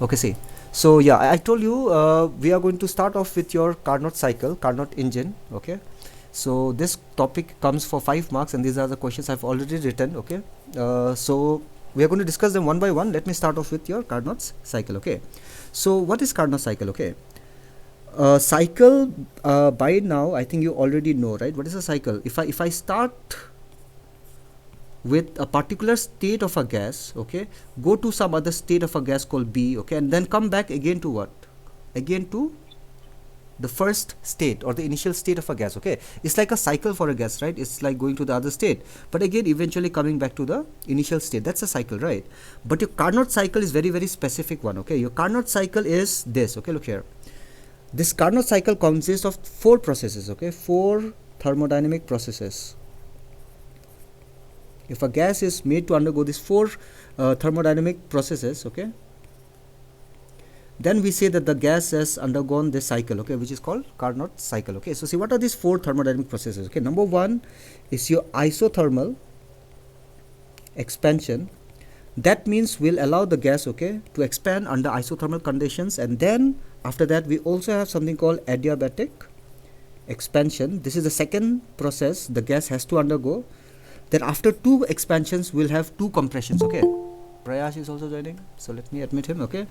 Okay, see. So yeah, I told you we are going to start off with your Carnot cycle, Carnot engine. Okay. So this topic comes for 5 marks, and these are the questions I've already written. Okay. So we are going to discuss them one by one. Let me start off with your Carnot cycle. Okay. So what is Carnot cycle? Okay. Cycle, by now I think you already know, right? What is a cycle? If I start with a particular state of a gas, okay, go to some other state of a gas called B, okay, and then come back again to what? Again to the first state or the initial state of a gas. Okay, it's like a cycle for a gas, right? It's like going to the other state, but again eventually coming back to the initial state. That's a cycle, right? But your Carnot cycle is very, very specific one. Okay, your Carnot cycle is this. Okay, look here. This Carnot cycle consists of 4 processes. Okay, 4 thermodynamic processes. If a gas is made to undergo these 4 thermodynamic processes, okay, then we say that the gas has undergone this cycle, okay, which is called Carnot cycle. Okay, so see, what are these 4 thermodynamic processes? Okay, number 1 is your isothermal expansion. That means we'll allow the gas, okay, to expand under isothermal conditions, and then after that we also have something called adiabatic expansion. This is the second process the gas has to undergo. Then after 2 expansions we'll have 2 compressions. Okay, Prayash is also joining, so let me admit him. Okay,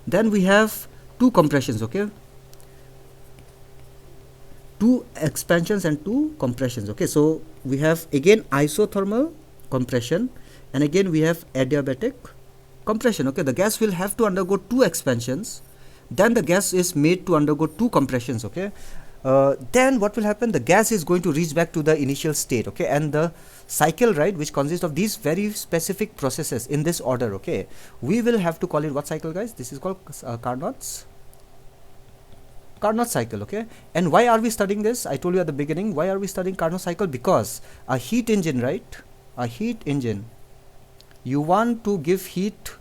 then we have 2 compressions. Okay, 2 expansions and 2 compressions. Okay, so we have again isothermal compression, and again we have adiabatic compression. Okay, the gas will have to undergo 2 expansions, then the gas is made to undergo 2 compressions. Okay, then what will happen? The gas is going to reach back to the initial state. Okay, and the cycle, right, which consists of these very specific processes in this order, okay, we will have to call it what cycle, guys? This is called Carnot cycle. Okay, and why are we studying this? I told you at the beginning, why are we studying Carnot cycle? Because a heat engine, right, a heat engine, you want to give heat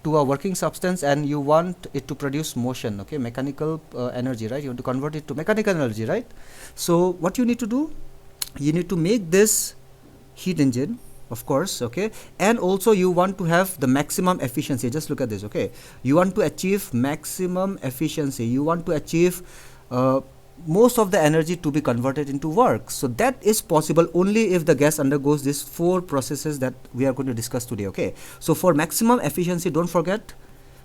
to a working substance and you want it to produce motion, okay, mechanical energy, right? You want to convert it to mechanical energy, right? So what you need to do, you need to make this heat engine, of course, okay, and also you want to have the maximum efficiency. Just look at this. Okay, you want to achieve maximum efficiency, you want to achieve most of the energy to be converted into work. So that is possible only if the gas undergoes these 4 processes that we are going to discuss today. Okay, so for maximum efficiency, don't forget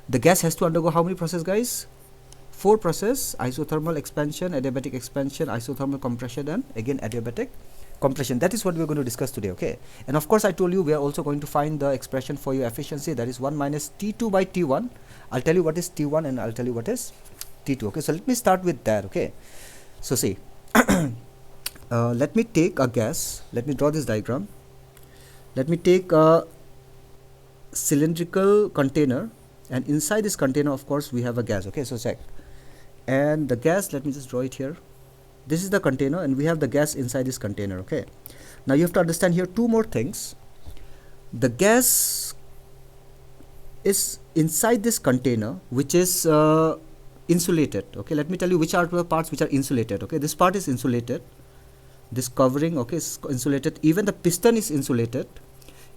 the gas has to undergo how many processes, guys? 4 processes: isothermal expansion, adiabatic expansion, isothermal compression, and again adiabatic compression. That is what we are going to discuss today. Okay, and of course I told you we are also going to find the expression for your efficiency, that is 1 minus T2 by T1. I'll tell you what is T1 and I'll tell you what is T2. Okay, so let me start with that. Okay, so see, let me take a gas, let me draw this diagram. Let me take a cylindrical container, and inside this container, of course, we have a gas. Okay, so check, and the gas, let me just draw it here. This is the container and we have the gas inside this container. Okay, now you have to understand here 2 more things. The gas is inside this container, which is insulated. Okay, let me tell you which are the parts which are insulated. Okay, this part is insulated, this covering, okay, is insulated, even the piston is insulated,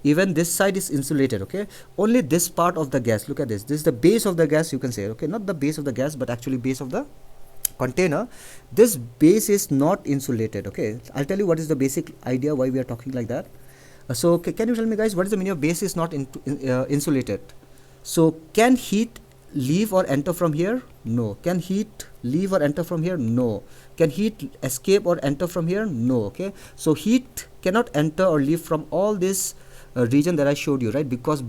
even this side is insulated. Okay, only this part of the gas, look at this, this is the base of the gas, you can say. Okay, not the base of the gas, but actually base of the container, this base is not insulated. Okay, I'll tell you what is the basic idea why we are talking like that. So can you tell me, guys, what is the meaning of base is not insulated? So can heat leave or enter from here? No. Can heat leave or enter from here? No. Can heat escape or enter from here? No. Okay, so heat cannot enter or leave from all this region that I showed you, right? Because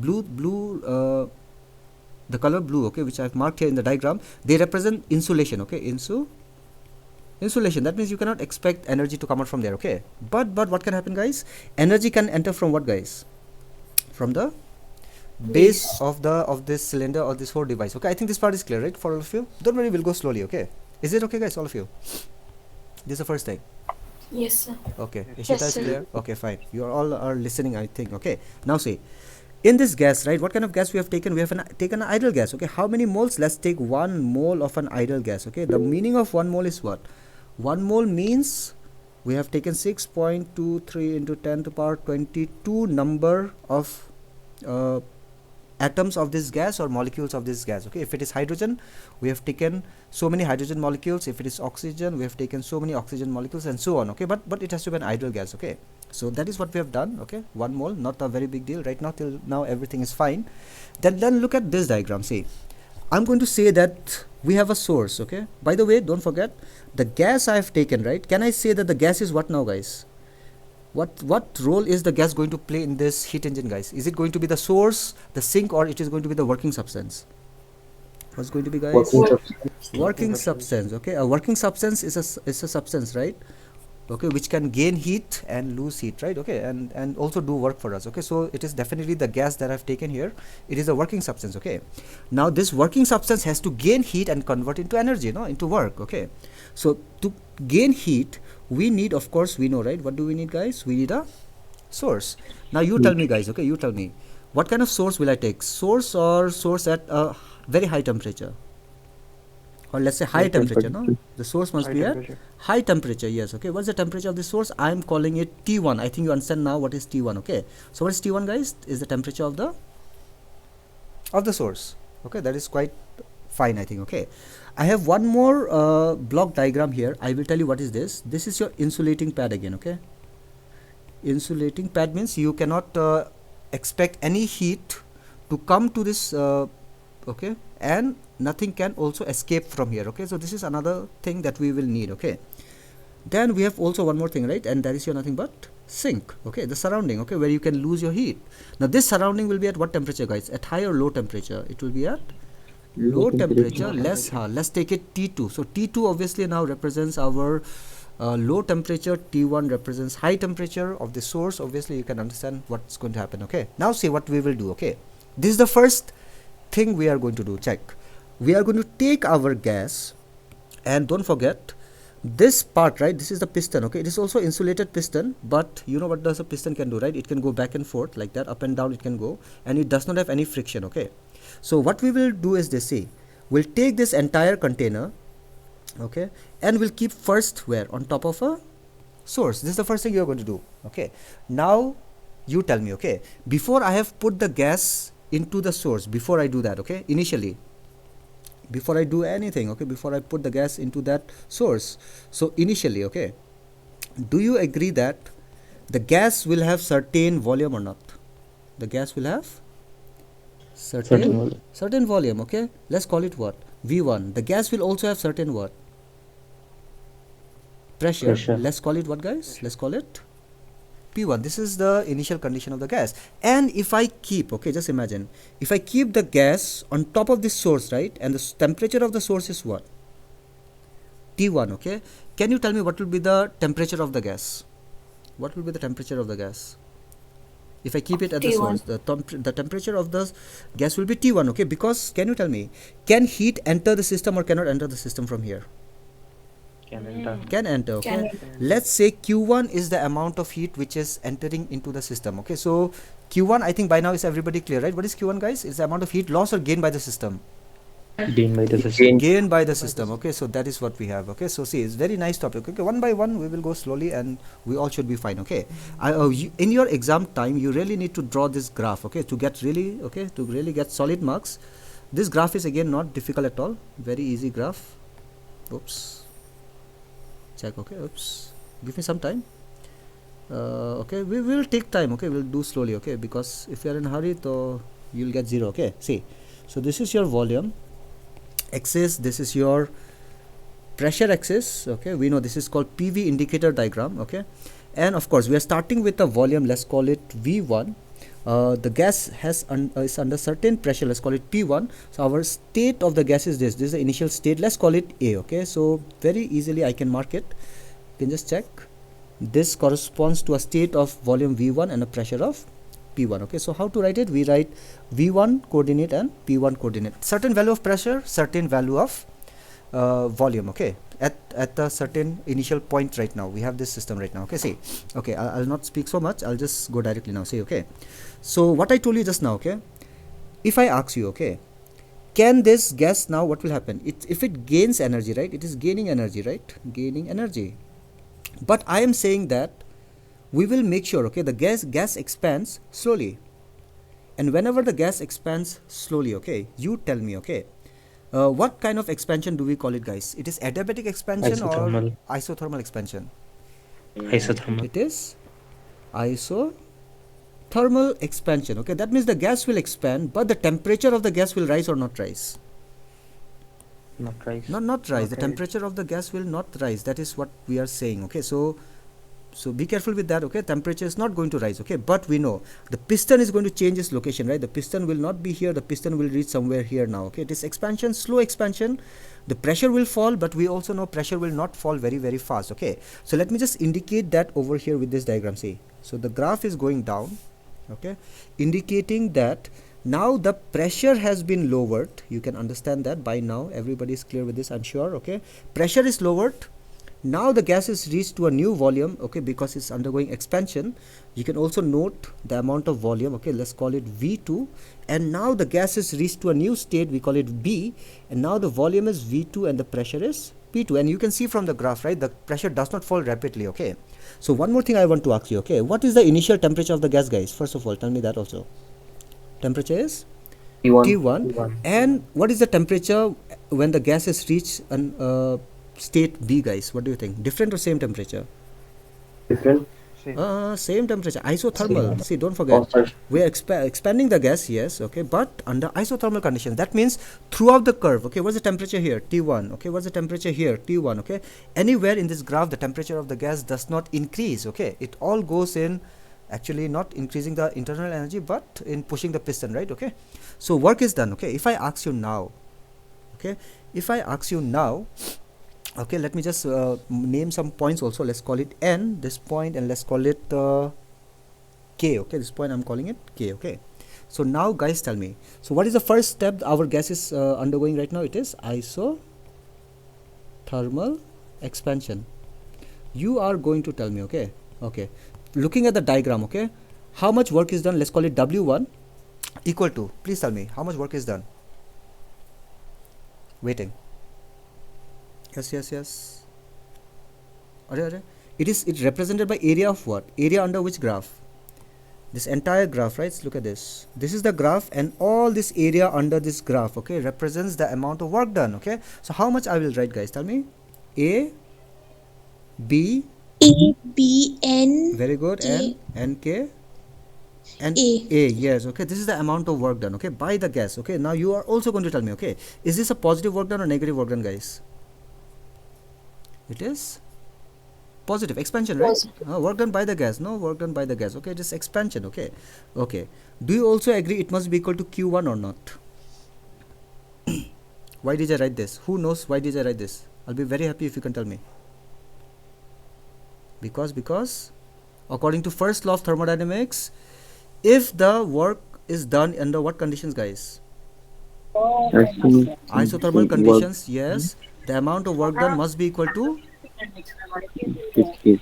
the color blue, okay, which I've marked here in the diagram, they represent insulation. Okay, insulation, that means you cannot expect energy to come out from there. Okay, but what can happen, guys? Energy can enter from what, guys? From the base of this cylinder or this whole device. Okay, I think this part is clear, right, for all of you? Don't worry, we'll go slowly. Okay, is it okay, guys, all of you? This is the first thing. Yes, sir. Okay, Ishita Yes, is sir. clear. Okay, fine, you all are listening, I think. Okay, now see, in this gas, right, what kind of gas we have taken? We have taken an idle gas. Okay, how many moles? Let's take 1 mole of an idle gas. Okay, the meaning of 1 mole is what? 1 mole means we have taken 6.23 into 10 to the power 22 number of atoms of this gas or molecules of this gas. Okay, if it is hydrogen, we have taken so many hydrogen molecules. If it is oxygen, we have taken so many oxygen molecules, and so on. Okay, but it has to be an ideal gas. Okay, so that is what we have done. Okay, 1 mole, not a very big deal right now. Till now everything is fine. Then look at this diagram. See, I'm going to say that we have a source. Okay, by the way, don't forget the gas I have taken, right? Can I say that the gas is what now, guys? What role is the gas going to play in this heat engine, guys? Is it going to be the source, the sink, or it is going to be the working substance? What's going to be, guys? Working substance. Okay, a working substance is a substance, right? Okay, which can gain heat and lose heat, right? Okay, and also do work for us. Okay, so it is definitely the gas that I've taken here. It is a working substance. Okay, now this working substance has to gain heat and convert into energy, no, into work. Okay, so to gain heat, we need, of course, we know, right? What do we need, guys? We need a source. Now you tell me, guys. Okay, you tell me, what kind of source will I take? Source or source at a very high temperature, or let's say high temperature, no? The source must be at high temperature. Yes. Okay, what's the temperature of the source? I'm calling it T1. I think you understand now what is T1. Okay, so what is T1, guys? Is the temperature of the source. Okay, that is quite fine, I think. Okay, I have one more block diagram here. I will tell you what is this. This is your insulating pad again. Okay, insulating pad means you cannot expect any heat to come to this okay, and nothing can also escape from here. Okay, so this is another thing that we will need. Okay, then we have also one more thing, right? And that is your nothing but sink. Okay, the surrounding. Okay, where you can lose your heat. Now this surrounding will be at what temperature, guys? At high or low temperature? It will be at low temperature. Let's take it T2. So T2 obviously now represents our low temperature. T1 represents high temperature of the source. Obviously you can understand what's going to happen. Okay, now see what we will do. Okay, this is the first thing we are going to do. Check. We are going to take our gas, and don't forget this part, right? This is the piston. Okay, it is also insulated piston, but you know what does a piston can do, right? It can go back and forth like that, up and down it can go, and it does not have any friction. Okay, so what we will do is this. See, we'll take this entire container, okay, and we'll keep first where? On top of a source. This is the first thing you're going to do. Okay, now you tell me. Okay, before I have put the gas into the source, before I do that, okay, initially, before I do anything, okay, before I put the gas into that source, so initially, okay, do you agree that the gas will have certain volume or not? The gas will have certain volume. Okay, let's call it what? V1. The gas will also have certain what? Pressure. Let's call it what, guys? Let's call it P1. This is the initial condition of the gas. And if I keep, okay, just imagine, if I keep the gas on top of this source, right, and the temperature of the source is what? T1. Okay, can you tell me what will be the temperature of the gas? What will be the temperature of the gas if I keep it at T1. The source? The temperature of the gas will be T1. Okay, because can you tell me, can heat enter the system or cannot enter the system from here? Can enter. Okay, let's say Q1 is the amount of heat which is entering into the system. Okay, so Q1, I think by now is everybody clear, right? What is Q1, guys? It's the amount of heat loss or gain by the system? Gain by the system. Gain by the system. Okay, so that is what we have. Okay, so see, it's very nice topic. Okay, one by one we will go slowly and we all should be fine. Okay, in your exam time you really need to draw this graph. Okay, to get really, okay, to really get solid marks. This graph is again not difficult at all. Very easy graph. Oops. Check. Okay, oops, give me some time. Okay, we will take time. Okay, we'll do slowly. Okay, because if you are in a hurry, so you'll get 0. Okay, see, so this is your volume axis, this is your pressure axis. Okay, we know this is called PV indicator diagram. Okay, and of course we are starting with a volume, let's call it V1. The gas has is under certain pressure, let's call it P1. So our state of the gas is this is the initial state, let's call it A. Okay, so very easily I can mark it. You can just check, this corresponds to a state of volume V1 and a pressure of P1. Okay, so how to write it? We write V1 coordinate and P1 coordinate, certain value of pressure, certain value of volume. Okay, at a certain initial point right now we have this system right now. Okay, see, okay, I'll not speak so much, I'll just go directly now. See, okay, so what I told you just now, okay, if I ask you, okay, can this gas now, what will happen? If it gains energy, right, it is gaining energy, right, gaining energy, but I am saying that we will make sure, okay, the gas expands slowly. And whenever the gas expands slowly, okay, you tell me, okay, what kind of expansion do we call it, guys? It is adiabatic expansion or Isothermal. isothermal expansion? Isothermal. It is isothermal expansion. Okay, that means the gas will expand, but the temperature of the gas will rise or not rise? Not rise. Not rise. The temperature of the gas will not rise. That is what we are saying. Okay, so be careful with that. Okay, temperature is not going to rise. Okay, but we know the piston is going to change its location, right? The piston will not be here, the piston will reach somewhere here now. Okay, it is expansion, slow expansion. The pressure will fall, but we also know pressure will not fall very fast. Okay, so let me just indicate that over here with this diagram. See, so the graph is going down, okay, indicating that now the pressure has been lowered. You can understand that by now. Everybody is clear with this, I'm sure. Okay, pressure is lowered. Now the gas is reached to a new volume, okay, because it's undergoing expansion. You can also note the amount of volume, okay, let's call it V2. And now the gas is reached to a new state, we call it B. And now the volume is V2 and the pressure is P2. And you can see from the graph, right, the pressure does not fall rapidly, okay. So one more thing I want to ask you, okay, what is the initial temperature of the gas, guys? First of all, tell me that also. Temperature is T1. And what is the temperature when the gas is reached an state B, guys? What do you think? Different or same temperature? Different. Same temperature. Isothermal. See, don't forget, we are expanding the gas, yes, okay, but under isothermal conditions. That means throughout the curve, okay, what's the temperature here? T1. Okay, what's the temperature here? T1. Okay, anywhere in this graph the temperature of the gas does not increase. Okay, it all goes in, actually not increasing the internal energy, but in pushing the piston, right? Okay, so work is done. Okay, if I ask you now, okay, okay, let me just name some points also. Let's call it N, this point, and let's call it K. Okay, this point I'm calling it K. Okay, so now guys tell me, so what is the first step our gas is undergoing right now? It is isothermal expansion. You are going to tell me, okay, looking at the diagram, okay, how much work is done? Let's call it W1 equal to, please tell me how much work is done. Waiting. Yes. It's represented by area of what? Area under which graph? This entire graph, right? Look at this. This is the graph, and all this area under this graph, okay, represents the amount of work done. Okay, so how much I will write, guys? Tell me. A B N. Very good. K. N K and A. Yes, okay, this is the amount of work done, okay, by the gas. Okay, now you are also going to tell me, okay, is this a positive work done or negative work done, guys? It is positive expansion, right? Work done by the gas. No, work done by the gas. Okay, it is expansion. Okay, do you also agree it must be equal to Q1 or not? Why did I write this? Who knows why did I write this? I'll be very happy if you can tell me. Because according to first law of thermodynamics, if the work is done under what conditions, guys? Isothermal conditions. Yes, the amount of work done must be equal to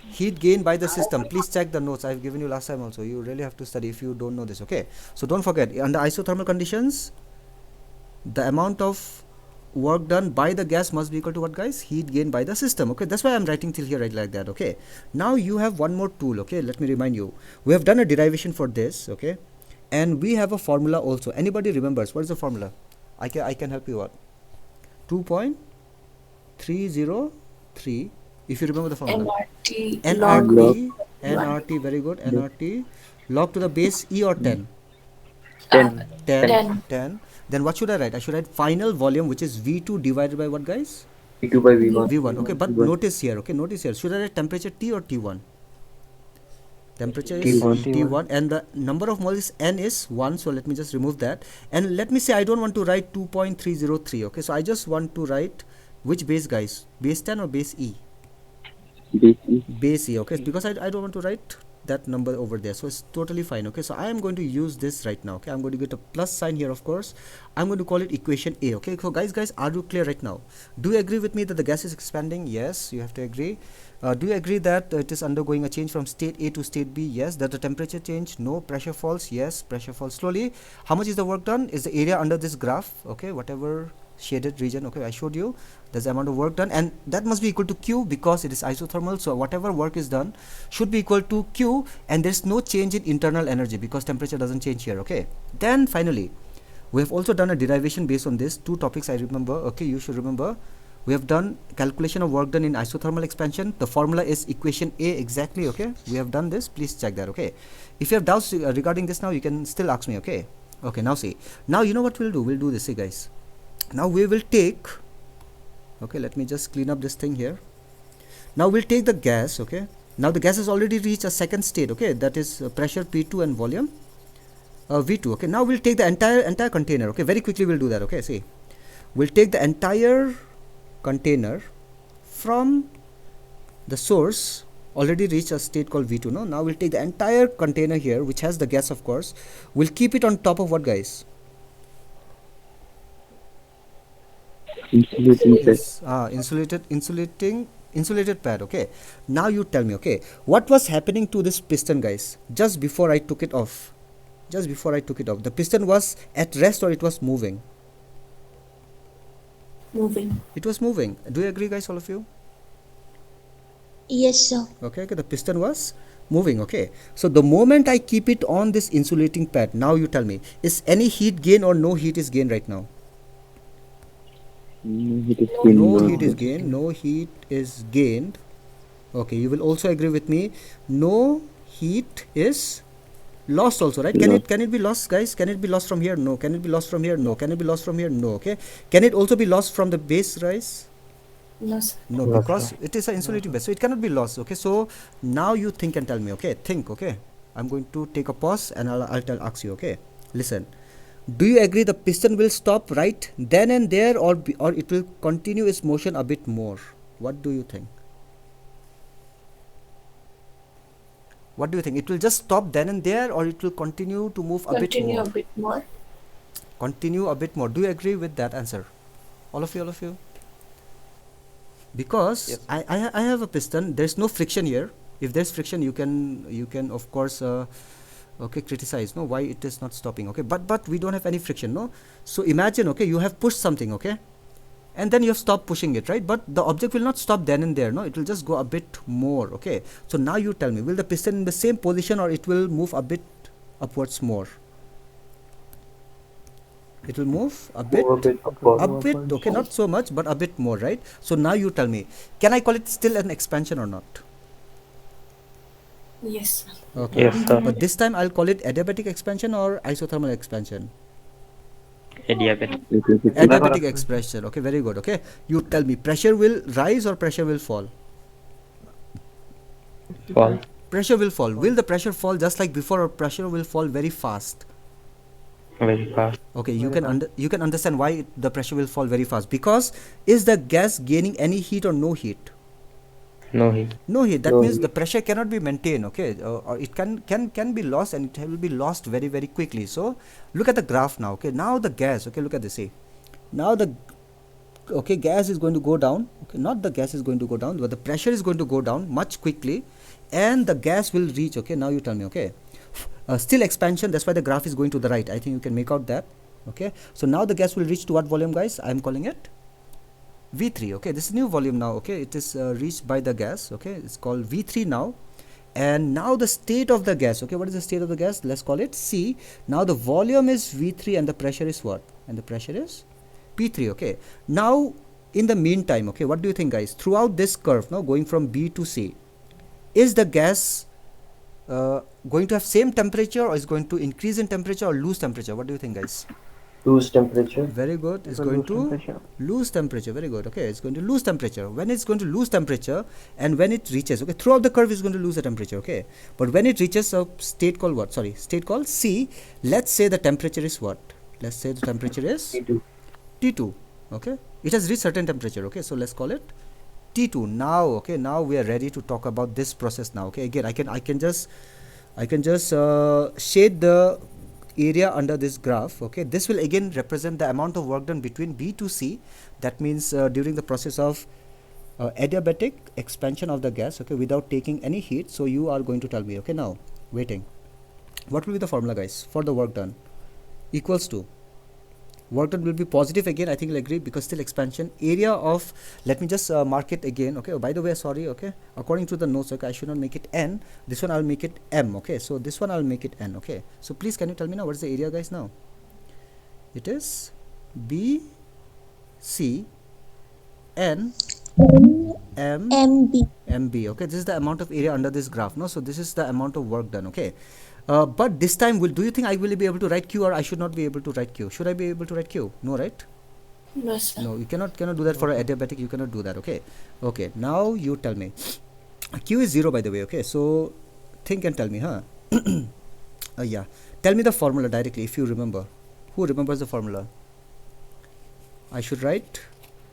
heat gain by the system. Please check the notes I've given you last time also. You really have to study if you don't know this. Okay, so don't forget, under isothermal conditions, the amount of work done by the gas must be equal to what, guys? Heat gain by the system. Okay, that's why I'm writing till here, right, like that. Okay, now you have one more tool. Okay, let me remind you, we have done a derivation for this. Okay, and we have a formula also. Anybody remembers what is the formula? I can help you out. 2.303. If you remember the formula. NRT, very good. NRT log to the base E or 10? 10. Then what should I write? I should write final volume, which is V2 divided by what, guys? V2 by V1. V1. Okay, but notice here. Okay, should I write temperature T or T1? Temperature is T1, and the number of moles N is 1, so let me just remove that. And let me say I don't want to write 2.303. Okay, so I just want to write which base, guys? Base 10 or base E? Base E. Okay, because I don't want to write that number over there, so it's totally fine. Okay, so I am going to use this right now. Okay, I'm going to get a plus sign here. Of course, I'm going to call it equation A. Okay, so guys, are you clear right now? Do you agree with me that the gas is expanding? Yes, you have to agree. Do you agree that it is undergoing a change from state A to state B? Yes. That the temperature change? No. Pressure falls? Yes, pressure falls slowly. How much is the work done? Is the area under this graph? Okay, whatever shaded region. Okay, I showed you there's the amount of work done, and that must be equal to Q because it is isothermal. So whatever work is done should be equal to Q, and there's no change in internal energy because temperature doesn't change here. Okay, then finally we have also done a derivation based on this two topics I remember. Okay, you should remember. We have done calculation of work done in isothermal expansion. The formula is equation A exactly. Okay, we have done this. Please check that. Okay, if you have doubts regarding this now, you can still ask me. Okay, now see, now you know what we'll do. We'll do this. See guys, now we will take, okay, let me just clean up this thing here. Now we'll take the gas. Okay, now the gas has already reached a second state. Okay, that is pressure P2 and volume V2. Okay, now we'll take the entire container. Okay, very quickly we'll do that. Okay, see, we'll take the entire container from the source already reached a state called V2. No, now we'll take the entire container here, which has the gas, of course. We'll keep it on top of what, guys? Insulated pad. Okay, now you tell me, okay, what was happening to this piston, guys, just before I took it off? The piston was at rest or it was moving? Moving. It was moving. Do you agree, guys, all of you? Yes, sir. Okay, the piston was moving. Okay, so the moment I keep it on this insulating pad, now you tell me, is any heat gain or no heat is gained right now? No heat is gained. No heat is gained. Okay, you will also agree with me, no heat is lost also, right? Can it be lost, guys? Can it be lost from here? No. Can it be lost from here? No. Can it be lost from here? No. Okay, can it also be lost from the base rise? No, because it is an insulating base, so it cannot be lost. Okay, so now you think and tell me. Okay, think. Okay, I'm going to take a pause and I'll ask you. Okay, listen, do you agree the piston will stop right then and there, or it will continue its motion a bit more? What do you think? It will just stop then and there, or it will continue to move a bit more? Continue a bit more. Do you agree with that answer? All of you? Because yes. I have a piston. There's no friction here. If there's friction, you can of course okay, criticize, no, why it is not stopping. Okay, but we don't have any friction, no. So imagine, okay, you have pushed something, okay, and then you have stopped pushing it, right? But the object will not stop then and there, no, it will just go a bit more. Okay, so now you tell me, will the piston in the same position or it will move a bit upwards more? It will move a bit, okay, not so much, but a bit more, right? So now you tell me, can I call it still an expansion or not? Yes. Okay, yes, but this time I'll call it adiabatic expansion or isothermal expansion? Adiabatic expansion. Okay, very good. Okay, you tell me, pressure will rise or pressure will fall? Pressure will fall. Will the pressure fall just like before, or pressure will fall very fast? Very fast. Okay, you can understand why the pressure will fall very fast, because is the gas gaining any heat or no heat? No heat. That means the pressure cannot be maintained. Okay, or it can be lost, and it will be lost very, very quickly. So look at the graph now. Okay, now the gas, okay, look at this. See, now the gas is going to go down. Okay, not the gas is going to go down, but the pressure is going to go down much quickly, and the gas will reach. Okay, now you tell me. Okay, still expansion. That's why the graph is going to the right. I think you can make out that. Okay, so now the gas will reach to what volume, guys? I am calling it V3. Okay, this is new volume now. Okay, it is reached by the gas. Okay, it's called V3 now. And now the state of the gas. Okay, what is the state of the gas? Let's call it C. Now the volume is V3 and the pressure is what? And the pressure is P3. Okay, now in the meantime, okay, what do you think, guys? Throughout this curve, now going from B to C, is the gas going to have same temperature, or is going to increase in temperature or lose temperature? What do you think, guys? Lose temperature. Very good. It's going to lose temperature. Very good. Okay, it's going to lose temperature. When it's going to lose temperature, and when it reaches, okay, throughout the curve is going to lose the temperature. Okay, but when it reaches a state called what? Sorry, state called C. Let's say the temperature is what? Let's say the temperature is T2. Okay, it has reached certain temperature. Okay, so let's call it T2 now. Okay, now we are ready to talk about this process now. Okay, again, I can just shade the area under this graph. Okay, this will again represent the amount of work done between B to C. That means during the process of adiabatic expansion of the gas, okay, without taking any heat. So you are going to tell me, okay, now waiting, what will be the formula, guys, for the work done? Equals to work done will be positive again, I think you'll agree, because still expansion. Area of, let me just mark it again, okay. Oh, by the way, sorry, okay, according to the notes, okay, I should not make it n, this one I'll make it m, okay. So this one I'll make it n, okay. So please can you tell me now what is the area, guys? Now it is b c n m MB. mb, okay. This is the amount of area under this graph, no? So this is the amount of work done, okay. But this time, do you think I will be able to write q, or I should not be able to write q? Should I be able to write q? No, right? No, sir. No, you cannot do that for an adiabatic. You cannot do that, okay. Okay, now you tell me. Q is 0, by the way, okay. So think and tell me, huh? Yeah, tell me the formula directly if you remember. Who remembers the formula? I should write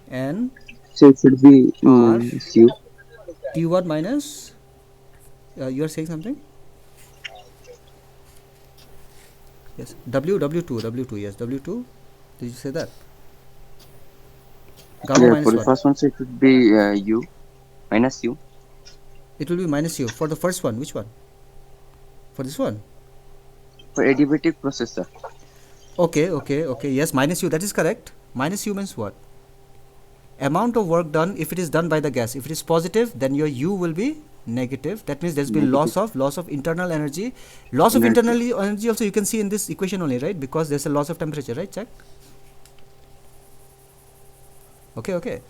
n So it should be r Q. T1 minus, you are saying something? Yes, W2, yes, W2. Did you say that? Gamma Yeah, minus for the what? first one, so it would be U minus U. It will be minus U. For the first one, which one? For this one? For adiabatic processor. Okay. Yes, minus U. That is correct. Minus U means what? Amount of work done if it is done by the gas. If it is positive, then your U will be negative. That means there's been loss of internal energy. Loss of internal energy also you can see in this equation only, right? Because there's a loss of temperature, right? Check. Okay.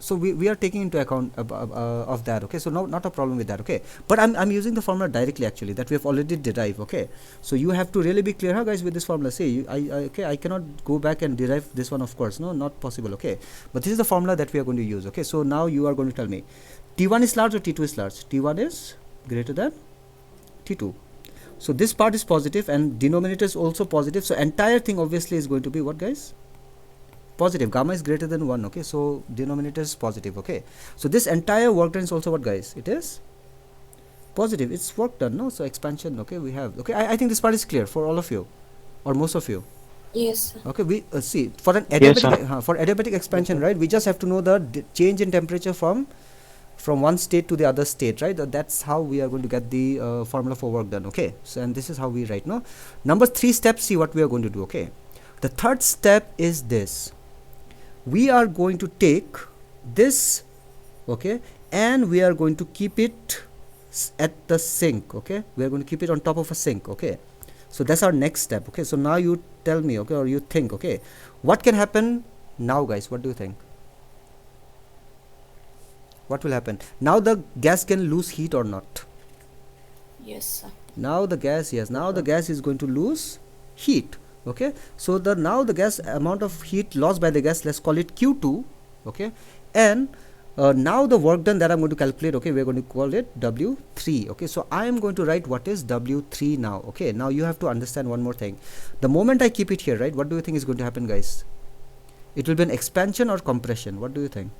So we are taking into account of that, okay. So not a problem with that, okay. But I'm using the formula directly actually that we have already derived, okay. So you have to really be clear, huh, guys, with this formula. See, I cannot go back and derive this one, of course, no, not possible, okay. But this is the formula that we are going to use, okay. So now you are going to tell me T1 is large or T2 is large? T1 is greater than T2. So this part is positive and denominator is also positive. So entire thing obviously is going to be what, guys? Positive. Gamma is greater than 1, okay. So denominator is positive, okay. So this entire work done is also what, guys? It is positive. It's work done, no? So expansion, okay, we have, okay. I think this part is clear for all of you or most of you. Yes, sir. Okay, we see for an Yes, adiabatic, for adiabatic expansion, right? We just have to know the change in temperature from one state to the other state, right? That's how we are going to get the formula for work done, okay. So and this is how we write, no? Number 3 steps, see what we are going to do, okay. The third step is this. We are going to take this, okay, and we are going to keep it at the sink, okay. We are going to keep it on top of a sink, okay. So that's our next step, okay. So now you tell me, okay, or you think, okay, what can happen now, guys? What do you think? What will happen now? The gas can lose heat or not? Yes, sir. Now the gas, yes, now the gas is going to lose heat, okay. So now the gas amount of heat lost by the gas, let's call it Q2, okay. And now the work done that I'm going to calculate, okay, we're going to call it W3, okay. So I am going to write what is W3 now, okay. Now you have to understand one more thing. The moment I keep it here, right, what do you think is going to happen, guys? It will be an expansion or compression? What do you think?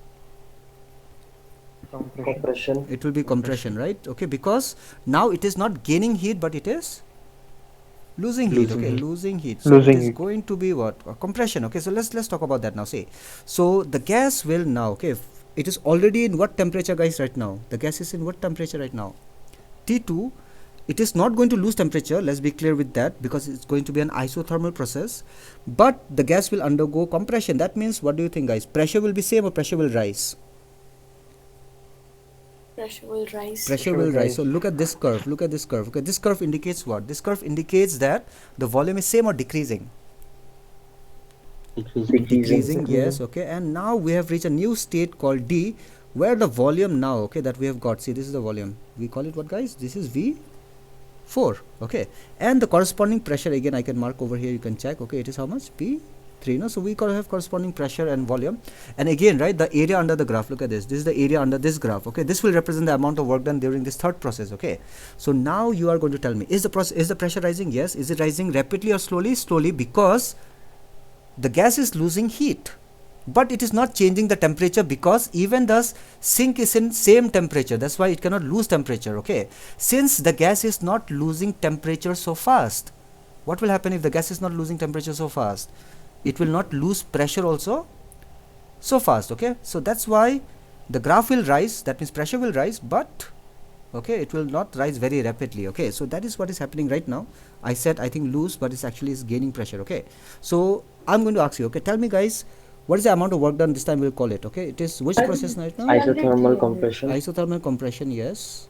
Compression. It will be compression, right? Okay, because now it is not gaining heat, but it is losing heat, okay, losing heat. So it is going to be what? Compression, okay. So let's talk about that now. See, so the gas will now, okay, it is already in what temperature, guys, right now? The gas is in what temperature right now? T2. It is not going to lose temperature, let's be clear with that, because it's going to be an isothermal process, but the gas will undergo compression. That means, what do you think, guys? Pressure will be same or pressure will rise? Pressure will rise. Pressure will rise. So look at this curve. Look at this curve. Okay, this curve indicates what? This curve indicates that the volume is same or decreasing? Decreasing, yes, okay. And now we have reached a new state called D, where the volume now, okay, that we have got. See, this is the volume. We call it what, guys? This is V4, okay. And the corresponding pressure, again, I can mark over here. You can check, okay. It is how much? P3, no? So we have corresponding pressure and volume. And again, right, the area under the graph, look at this. This is the area under this graph, okay. This will represent the amount of work done during this third process, okay. So now you are going to tell me, is the pressure rising? Yes. Is it rising rapidly or slowly? Slowly, because the gas is losing heat, but it is not changing the temperature, because even the sink is in same temperature. That's why it cannot lose temperature, okay. Since the gas is not losing temperature so fast, what will happen if the gas is not losing temperature so fast? It will not lose pressure also so fast, okay. So that's why the graph will rise, that means pressure will rise, but okay, it will not rise very rapidly. Okay, so that is what is happening right now. I said I think loose, but it's actually is gaining pressure. Okay, so I'm going to ask you, okay, tell me guys, what is the amount of work done this time? We'll call it. Okay, it is which process right now? Isothermal compression. Isothermal compression, yes,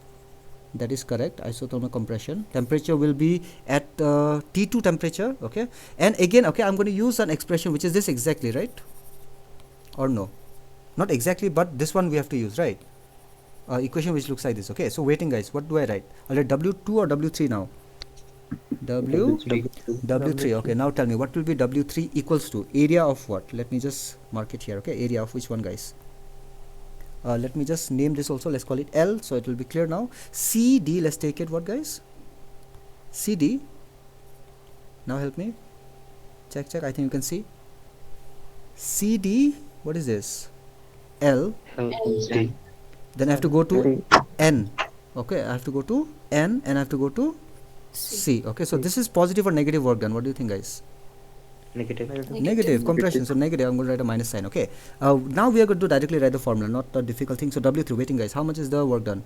that is correct. Isothermal compression. Temperature will be at T2 temperature. Okay, and again, okay, I'm going to use an expression which is this exactly, right? Or no, not exactly, but this one we have to use, right? Equation which looks like this. Okay, so waiting guys, what do I write? I'll write W2 or W3 now. W3. Okay, now tell me what will be W3 equals to area of what? Let me just mark it here. Okay, area of which one, guys? Let me just name this also. Let's call it L, so it will be clear now. CD, let's take it what, guys? CD. Now help me. Check. I think you can see. CD. What is this? L. LD. Then I have to go to N. Okay, I have to go to N and I have to go to C. Okay, so this is positive or negative work done. What do you think, guys? Negative compression. So negative, I'm going to write a minus sign. Okay, now we are going to directly write the formula, not a difficult thing. So W3, waiting guys, how much is the work done?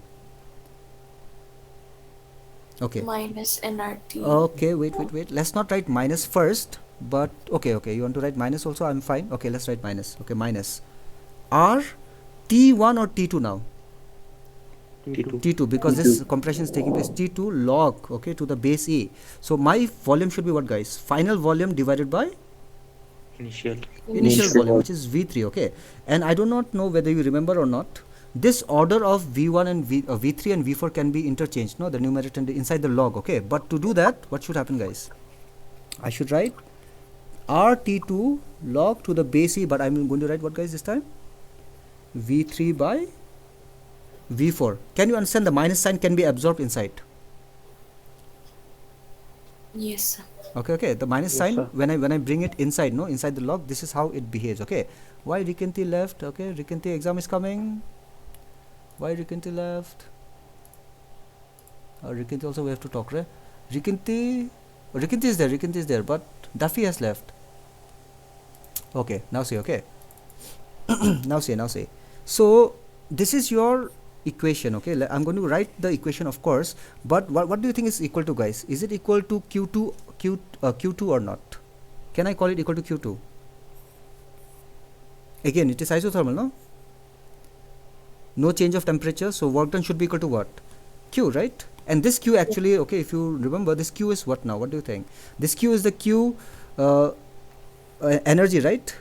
Okay, minus nRT. okay, wait, let's not write minus first, but okay, you want to write minus also, I'm fine. Okay, let's write minus. Okay, minus R T1 or T2 now? T2, because this compression is taking place. T2 log, okay, to the base E. So my volume should be what, guys? Final volume divided by initial volume, which is V3. Okay, and I do not know whether you remember or not, this order of V1 and V3 and V4 can be interchanged, no, the numerator and inside the log. Okay, but to do that, what should happen, guys? I should write RT2 log to the base E, but I'm going to write what, guys, this time? V3 by V4. Can you understand the minus sign can be absorbed inside? Yes, sir. Okay, the minus sign, when I bring it inside, no, inside the log, this is how it behaves. Okay, why Rikinti left? Okay, Rikinti, exam is coming. Why Rikinti left? Rikinti also we have to talk, right? Rikinti is there, but Duffy has left. Okay, now see. Okay, now see. So this is your equation. Okay, I'm going to write the equation, of course, but what do you think is equal to, guys? Is it equal to Q2 or not? Can I call it equal to Q2? Again, it is isothermal, no change of temperature, so work done should be equal to what? Q, right? And this Q actually, okay, if you remember, this Q is what now? What do you think? This Q is the Q energy, right?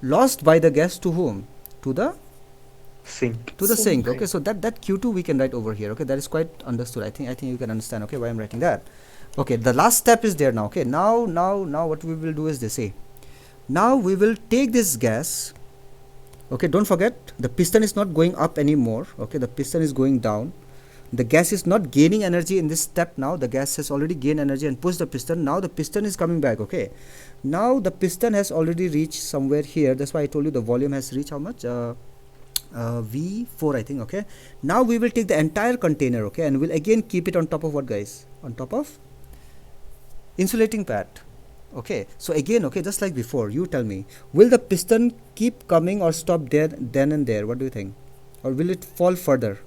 Lost by the gas to whom? To the sink. Okay, so that Q2 we can write over here. Okay, that is quite understood. I think you can understand, okay, why I'm writing that. Okay, the last step is there now. Okay, now what we will do is this. Now we will take this gas. Okay, don't forget the piston is not going up anymore. Okay, the piston is going down. The gas is not gaining energy in this step. Now the gas has already gained energy and pushed the piston. Now the piston is coming back. Okay, now the piston has already reached somewhere here. That's why I told you the volume has reached how much? V4, I think. Okay, now we will take the entire container, okay, and we'll again keep it on top of what, guys? On top of insulating pad. Okay, so again, okay, just like before, you tell me, will the piston keep coming or stop there, then and there? What do you think? Or will it fall further?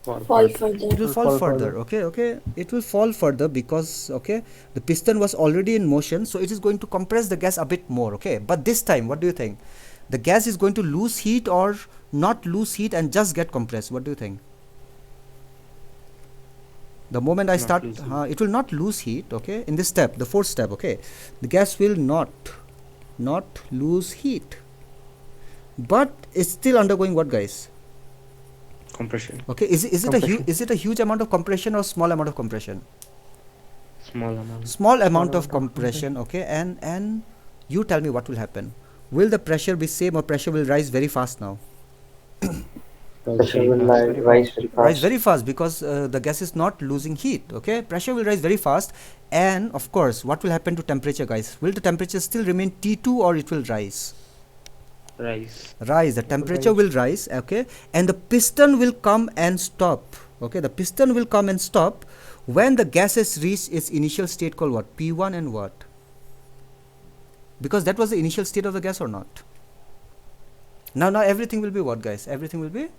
Fall further. It will fall further. Okay, it will fall further because, okay, the piston was already in motion, so it is going to compress the gas a bit more. Okay, but this time, what do you think? The gas is going to lose heat or not lose heat and just get compressed? What do you think? The moment I start, it will not lose heat. Okay, in this step, the fourth step, okay, the gas will not lose heat, but it's still undergoing what, guys? Compression. Okay, is it a huge amount of compression or small amount of compression? Small amount of compression. Okay, and you tell me what will happen. Will the pressure be same or pressure will rise very fast now? Pressure will rise very fast because the gas is not losing heat. Okay, pressure will rise very fast, and of course, what will happen to temperature, guys? Will the temperature still remain T2 or it will rise? Rise. The temperature will rise. Okay, and the piston will come and stop. Okay, the piston will come and stop when the gas has reached its initial state called what? P1 and what? Because that was the initial state of the gas or not? Now everything will be what, guys? Everything will be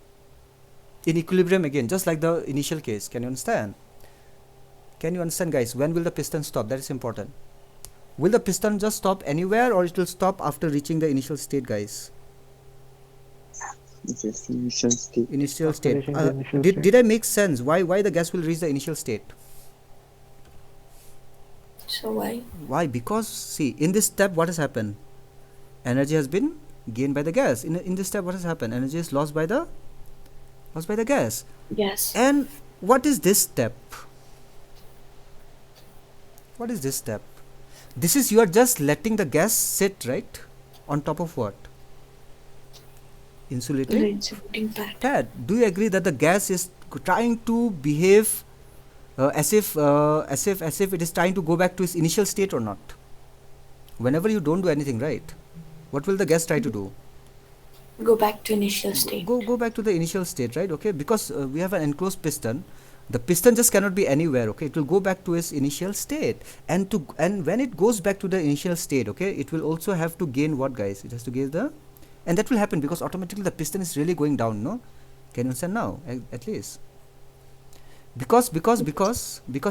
in equilibrium again, just like the initial case. Can you understand? Can you understand, guys? When will the piston stop? That is important. Will the piston just stop anywhere, or it will stop after reaching the initial state, guys? Yes, initial state. Initial After state. reaching the initial Did I make sense? Why the gas will reach the initial state? So why? Why? Because see, in this step, what has happened? Energy has been gained by the gas. In this step, what has happened? Energy is lost by the gas. Yes. And what is this step? What is this step? This is, you are just letting the gas sit, right, on top of what? The Insulating insulating pad. pad. Do you agree that the gas is trying to behave as if it is trying to go back to its initial state or not? Whenever you don't do anything, right, what will the gas try to do? Go back to initial state. Go back to the initial state, right? Okay, because we have an enclosed piston. The piston just cannot be anywhere. Okay, it will go back to its initial state, and when it goes back to the initial state, okay, it will also have to gain what, guys? It has to gain the, and that will happen because automatically the piston is really going down. No, can you understand now? At least because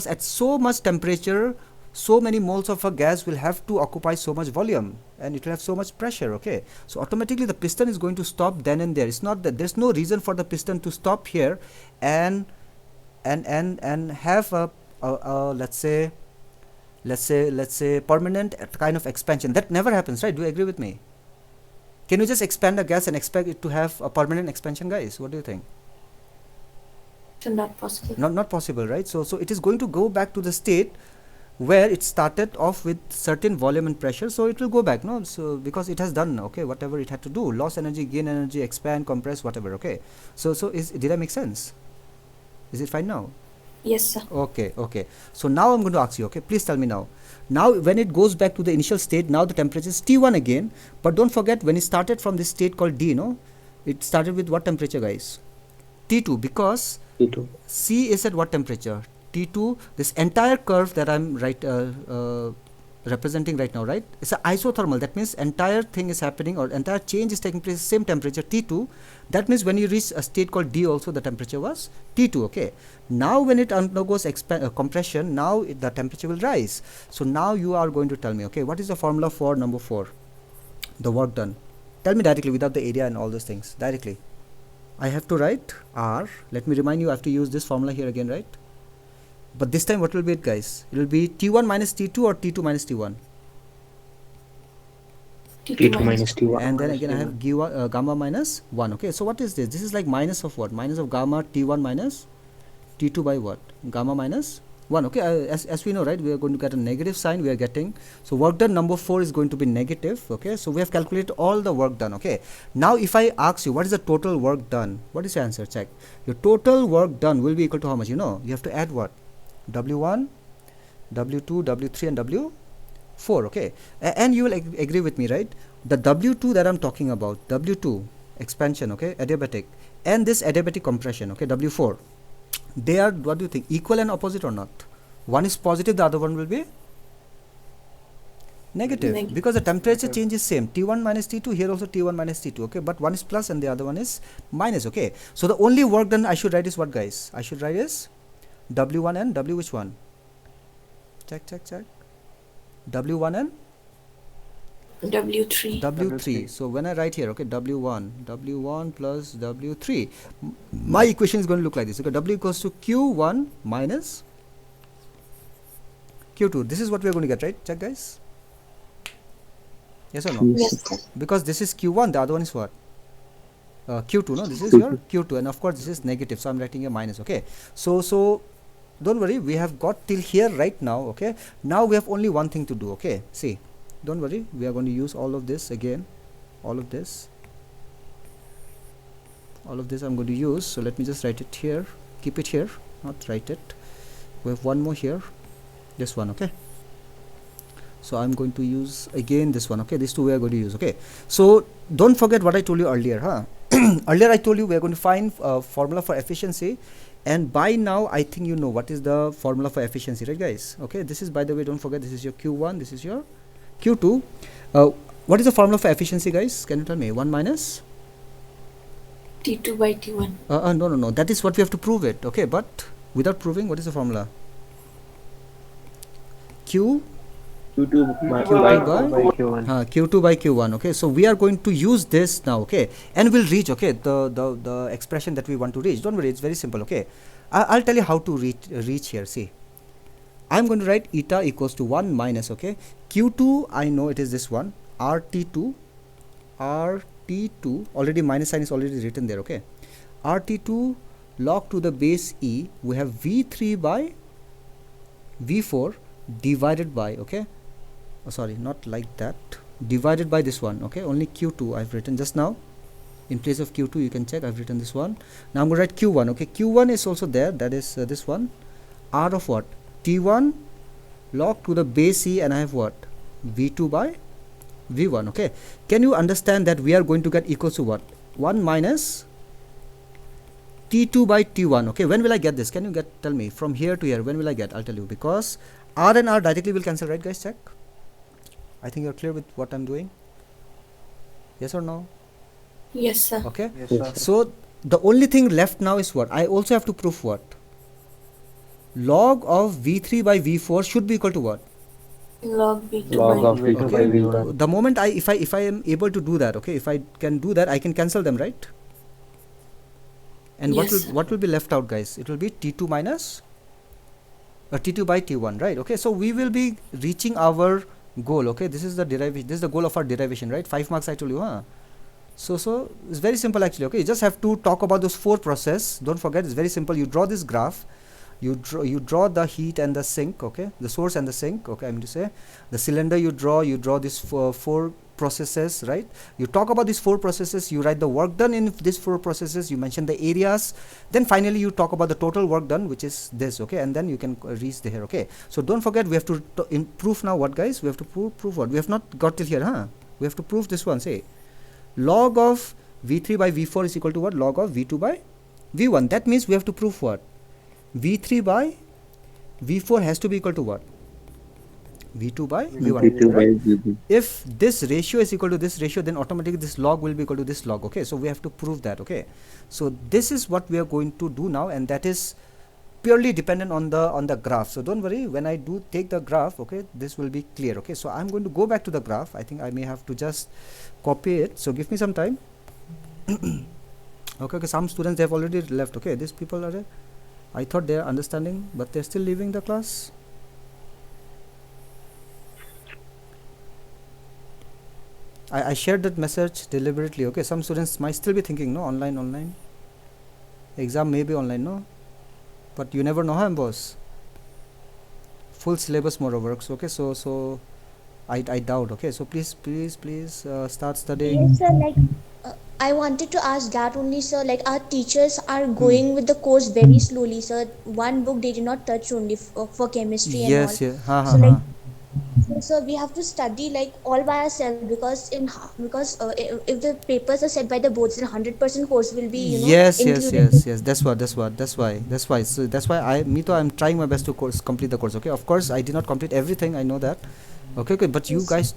at so much temperature, so many moles of a gas will have to occupy so much volume, and it will have so much pressure. Okay, so automatically the piston is going to stop then and there. It's not that there's no reason for the piston to stop here and have a let's say permanent kind of expansion. That never happens, right? Do you agree with me? Can you just expand the gas and expect it to have a permanent expansion, guys? What do you think? So not possible. Not possible, right? So it is going to go back to the state where it started off with certain volume and pressure, so it will go back, no? So because it has done, okay, whatever it had to do, loss energy, gain energy, expand, compress, whatever. Okay, so did I make sense? Is it fine now? Yes, sir. Okay. So now I'm going to ask you, okay, please tell me now when it goes back to the initial state, now the temperature is T1 again, but don't forget when it started from this state called D, no, it started with what temperature, guys? T2, because T2. C is at what temperature? T2. This entire curve that I'm representing right now, right, it's an isothermal. That means entire thing is happening, or entire change is taking place same temperature T2. That means when you reach a state called D also, the temperature was T2. Okay, now when it undergoes compression, now the temperature will rise. So now you are going to tell me, okay, what is the formula for number 4, the work done? Tell me directly, without the area and all those things, directly. I have to write R. Let me remind you, I have to use this formula here again, right? But this time what will be it, guys? It will be T1 minus T2 or T2 minus T1? T2 minus T1. And then again I have gamma minus 1. Okay, so what is this? This is like minus of what? Minus of gamma T1 minus T2 by what? Gamma minus 1. Okay, as we know, right, we are going to get a negative sign. We are getting, so work done number 4 is going to be negative. Okay, so we have calculated all the work done. Okay, now if I ask you what is the total work done, what is your answer? Check. Your total work done will be equal to how much? You know, you have to add what? W1, W2, W3 and W4. Okay, and you will agree with me, right? The W2 that I'm talking about, W2 expansion, okay, adiabatic, and this adiabatic compression, okay, W4, they are, what do you think, equal and opposite or not? One is positive, the other one will be negative, because the temperature change is same. T1 minus T2, here also T1 minus T2. Okay, but one is plus and the other one is minus. Okay, so the only work done I should write is what, guys? I should write is W1 and W, which one? Check. W1 and W3. W3. So when I write here, okay, W1 plus W3, my equation is going to look like this. Okay, W equals to Q1 minus Q2. This is what we are going to get, right? Check, guys. Yes or no? Yes, sir. Because this is Q1, the other one is what? Q2, no? This is your Q2, and of course this is negative, so I'm writing a minus. Okay, so don't worry, we have got till here right now. Okay, now we have only one thing to do. Okay, see, don't worry, we are going to use all of this again, all of this I'm going to use. So let me just write it here, keep it here, not write it. We have one more here, this one. Okay, so I'm going to use again this one. Okay, these two we are going to use. Okay, so don't forget what I told you earlier, huh? Earlier I told you we are going to find formula for efficiency, and by now I think you know what is the formula for efficiency, right, guys? Okay, this is, by the way, don't forget, this is your Q1, this is your Q2. What is the formula for efficiency, guys? Can you tell me? 1 minus T2 by T1. No, that is what we have to prove it, okay, but without proving, what is the formula? Q Q2 by Q1. Q2 by Q1, okay. So we are going to use this now, okay, and we'll reach, okay, the expression that we want to reach. Don't worry, it's very simple, okay. I'll tell you how to reach here. See, I'm going to write eta equals to 1 minus, okay, Q2, I know it is this one, RT2, already minus sign is already written there, okay. RT2 log to the base E, we have V3 by V4 divided by, okay, sorry, not like that, divided by this one, okay, only Q2 I've written just now. In place of Q2 you can check I've written this one. Now I'm going to write Q1, okay. Q1 is also there, that is this one, R of what, T1 log to the base E, and I have what, V2 by V1, okay. Can you understand that we are going to get equals to what, 1 minus T2 by T1, okay. When will I get this? Can you tell me from here to here, when will I get? I'll tell you, because R and R directly will cancel, right guys? Check. I think you're clear with what I'm doing. Yes or no? Yes, sir. Okay. Yes, Yes, sir. So the only thing left now is what? I also have to prove what? Log of V3 by V4 should be equal to what? Log V2 log by of V2 by Okay. V1. The moment if I am able to do that, okay, if I can do that, I can cancel them, right? And Yes. what will be left out, guys? It will be T2 minus T2 by T1, right? Okay, so we will be reaching our goal, okay. This is the derivation, this is the goal of our derivation, right? 5 marks I told you, huh? So it's very simple actually, okay. You just have to talk about those 4 process. Don't forget, it's very simple. You draw this graph, you draw the heat and the sink, okay, the source and the sink, okay, I'm going to say the cylinder, you draw this 4 processes, right? You talk about these 4 processes, you write the work done in these 4 processes, you mention the areas, then finally you talk about the total work done, which is this, okay, and then you can reach there, okay. So don't forget, we have to improve now what, guys? We have to prove what? We have not got till here, huh? We have to prove this one. Say log of V3 by V4 is equal to what? Log of V2 by V1. That means we have to prove what? V3 by V4 has to be equal to what? V2 by V1, right? If this ratio is equal to this ratio, then automatically this log will be equal to this log, okay. So we have to prove that, okay. So this is what we are going to do now, and that is purely dependent on the graph. So don't worry, when I do take the graph, okay, this will be clear, okay. So I'm going to go back to the graph. I think I may have to just copy it, so give me some time. Okay, some students, they have already left, okay. These people are, I thought they are understanding, but they're still leaving the class. I shared that message deliberately, okay. Some students might still be thinking, no, online exam may be online, no, but you never know, huh, boss. Full syllabus moreover, okay. So I doubt, okay. So please start studying. Yes, sir. Like, I wanted to ask that only, sir. Like, our teachers are going with the course very slowly, sir. One book they did not touch only for chemistry and all. Yes, yeah. So, like, so we have to study like all by ourselves, because if the papers are set by the boards, then 100% course will be Yes. included. That's why. So that's why I'm trying my best to complete the course. Okay, of course I did not complete everything. I know that. Okay. But you guys,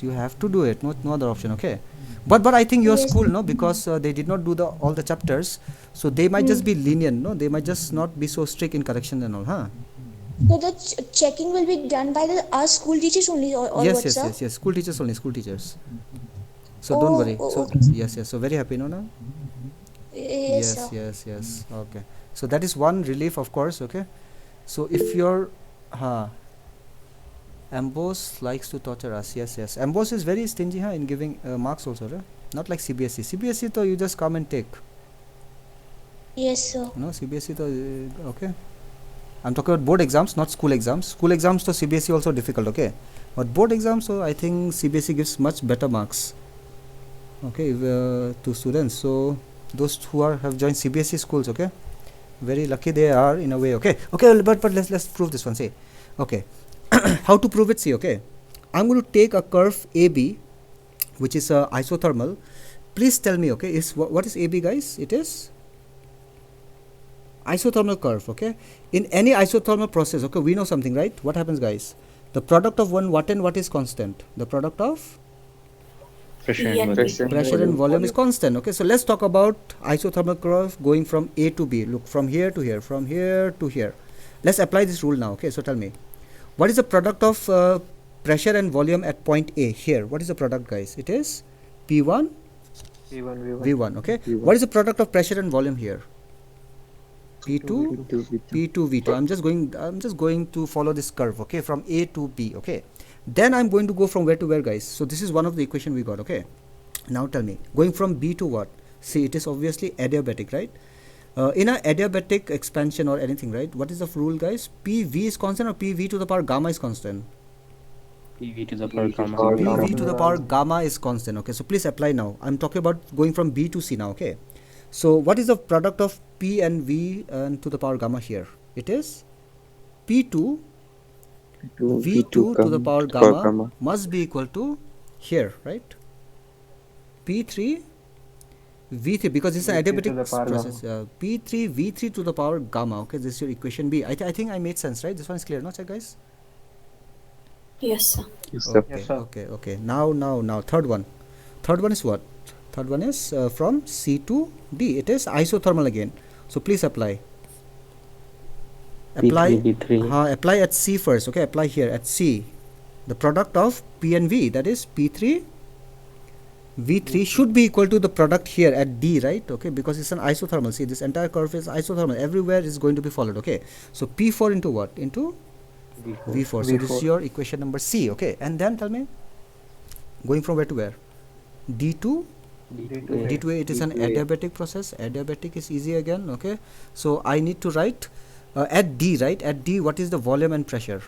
you have to do it. No other option. Okay. But I think your school, no, because they did not do all the chapters, so they might just be lenient. No, they might just not be so strict in correction and all, huh? So the checking will be done by our school teachers only, or Yes, what, sir? yes. School teachers only. School teachers. So don't worry. So okay. yes. So very happy, no, now. Yes, sir. Yes. Okay. So that is one relief, of course. Okay. So if your Amboss likes to torture us. Yes. Amboss is very stingy, in giving marks also, right? Not like CBSE. CBSE, though, you just come and take. Yes, sir. No, CBSE, though, okay. I'm talking about board exams, not school exams. School exams to CBSE also difficult, okay. But board exams, so I think CBSE gives much better marks, okay, to students. So those who have joined CBSE schools, okay, very lucky they are in a way, okay. But let's prove this one. Say, okay, how to prove it? See, okay, I'm going to take a curve AB, which is isothermal. Please tell me, okay, what is AB, guys? It is isothermal curve, okay. In any isothermal process, okay, we know something, right? What happens, guys? The product of what and what is constant? The product of Pressure Yeah. and volume. Pressure and volume is constant. Okay, so let's talk about isothermal curve going from A to B. Look, from here to here, from here to here. Let's apply this rule now. Okay, so tell me, what is the product of pressure and volume at point A here? What is the product, guys? It is P1 V1. Okay, what is the product of pressure and volume here? P2 P2 V2. I'm just going to follow this curve, okay, from A to B. Okay, then I'm going to go from where to where, guys? So this is one of the equation we got. Okay, now tell me, going from B to what? See, it is obviously adiabatic, right? In a adiabatic expansion or anything, right, what is the rule, guys? PV is constant or PV to the power gamma is constant? PV to the power gamma. PV to the power gamma is constant. Okay, so please apply now. I'm talking about going from B to C now. Okay, so what is the product of P and V and to the power gamma here? It is P2 V2 to the power gamma must be equal to here, right? P3 V3, because it's an adiabatic process. P3 V3 to the power gamma. Okay, this is your equation B. I think I made sense, right? This one is clear, not, guys? Yes, sir. Okay. Now, third one. Third one is what? Third one is from C to D. It is isothermal again. So please apply. Apply at C first. Okay, apply here at C. The product of P and V, that is P3 V3 should be equal to the product here at D, right? Okay, because it's an isothermal. See, this entire curve is isothermal. Everywhere is going to be followed. Okay, so P4 into what? Into V4. So this is your equation number C. Okay, and then tell me, going from where to where? D to A. It is an adiabatic process. Adiabatic is easy again. Okay, so I need to write at D, right? At D, what is the volume and pressure?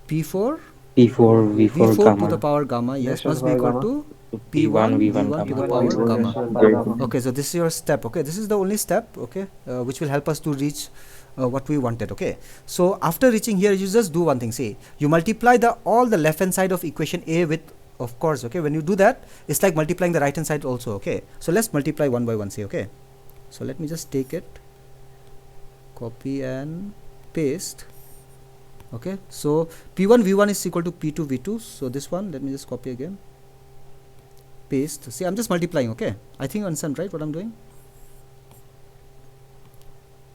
P4 V4 to the power gamma, yes, must be equal to P1 V1 to the power gamma. Okay, so this is your step. Okay, this is the only step, okay, which will help us to reach what we wanted. Okay, so after reaching here, you just do one thing. See, you multiply all the left hand side of equation A with, of course, okay, when you do that, it's like multiplying the right hand side also. Okay, so let's multiply one by one. See, okay, so let me just take it, copy and paste. Okay, so P1 V1 is equal to P2 V2. So this one, let me just copy again, paste. See, I'm just multiplying. Okay, I think you understand, right, what I'm doing?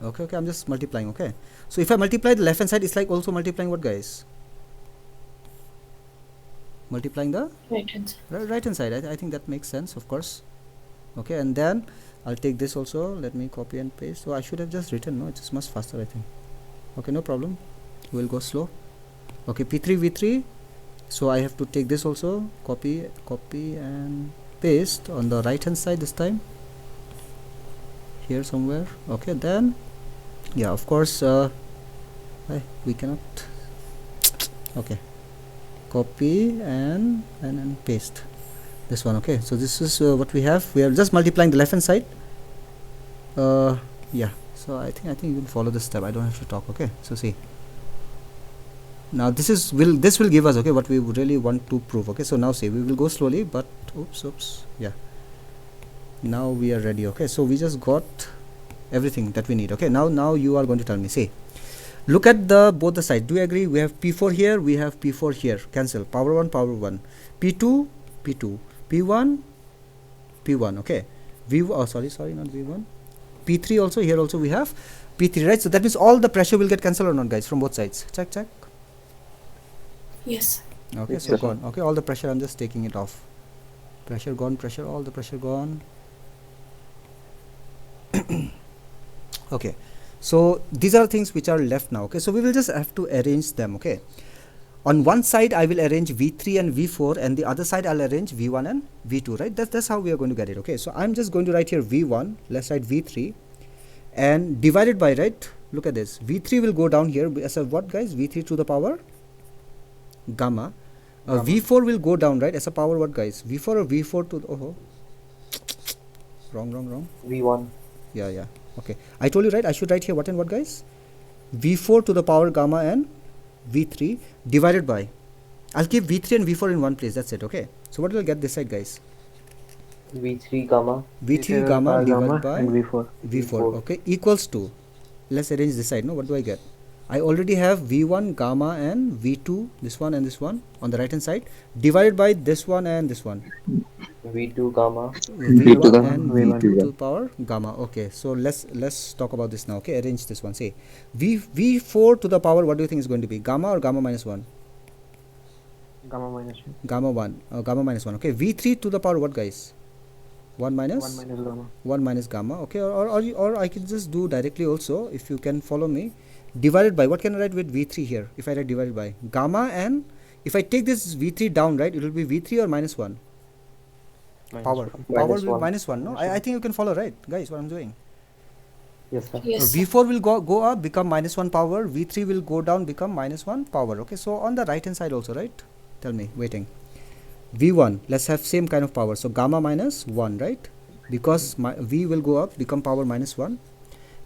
Okay, I'm just multiplying. Okay, so if I multiply the left hand side, it's like also multiplying what, guys? Multiplying the Right hand side. Right hand side. I think that makes sense, of course. Okay, and then I'll take this also. Let me copy and paste. So I should have just written. No, it's just much faster, I think. Okay, no problem. We'll go slow. Okay, P3 V3. So I have to take this also, copy and paste on the right hand side this time, here somewhere. Okay, then yeah, of course, we cannot. Okay, copy and paste this one. Okay, so this is what we have. We are just multiplying the left hand side. Yeah, so I think you will follow this step. I don't have to talk. Okay, so see, now this will give us, okay, what we really want to prove. Okay, so now see, we will go slowly, but oops, yeah, now we are ready. Okay, so we just got everything that we need. Okay, now you are going to tell me. See, look at both the sides. Do you agree? We have P4 here, we have P4 here. Cancel. Power 1 P2 P1 Okay, sorry, not V1. P3 also, here also we have P3, right? So that means all the pressure will get cancelled or not, guys, from both sides. Check. Yes. Okay, Yes, so sir. gone. Okay, all the pressure, I'm just taking it off. Pressure gone, all the pressure gone. Okay, so these are things which are left now. Okay, so we will just have to arrange them. Okay, on one side I will arrange V3 and V4, and the other side I'll arrange V1 and V2, right? That's how we are going to get it. Okay, so I'm just going to write here V1, left side V3, and divided by, right, look at this, V3 will go down here as a what, guys? V3 to the power gamma. V4 will go down, right, as a power what, guys? V4 or V4 to the, wrong. V1. Yeah. Okay, I told you, right, I should write here what and what, guys? V4 to the power gamma and V3 divided by, I'll keep V3 and V4 in one place. That's it. Okay, so what will I get this side, guys? V3 gamma. V3 gamma divided by and V4. V4. Okay, equals to, let's arrange this side. No, what do I get? I already have V1 gamma and V2, this one and this one on the right hand side, divided by this one and this one, V2 gamma. V1 and V1. V2 to the power gamma. Okay, so let's talk about this now. Okay, arrange this one. Say V4 to the power, what do you think is going to be, gamma or gamma minus 1? Gamma minus 1. Gamma 1, gamma minus 1. Okay, V3 to the power what, guys? 1 minus 1 minus gamma. 1 minus gamma. Okay, or I can just do directly also, if you can follow me. Divided by, what can I write with V3 here? If I write divided by gamma, and if I take this V3 down, right, it will be V3 or minus 1? Minus Power. 1. Power Minus will be 1. minus 1, no? I think you can follow, right, guys, what I'm doing. Yes, sir. Yes, sir. V4 will go up, become minus 1 power. V3 will go down, become minus 1 power. Okay, so on the right hand side also, right? Tell me, waiting. V1, let's have same kind of power. So gamma minus 1, right? Because V will go up, become power minus 1.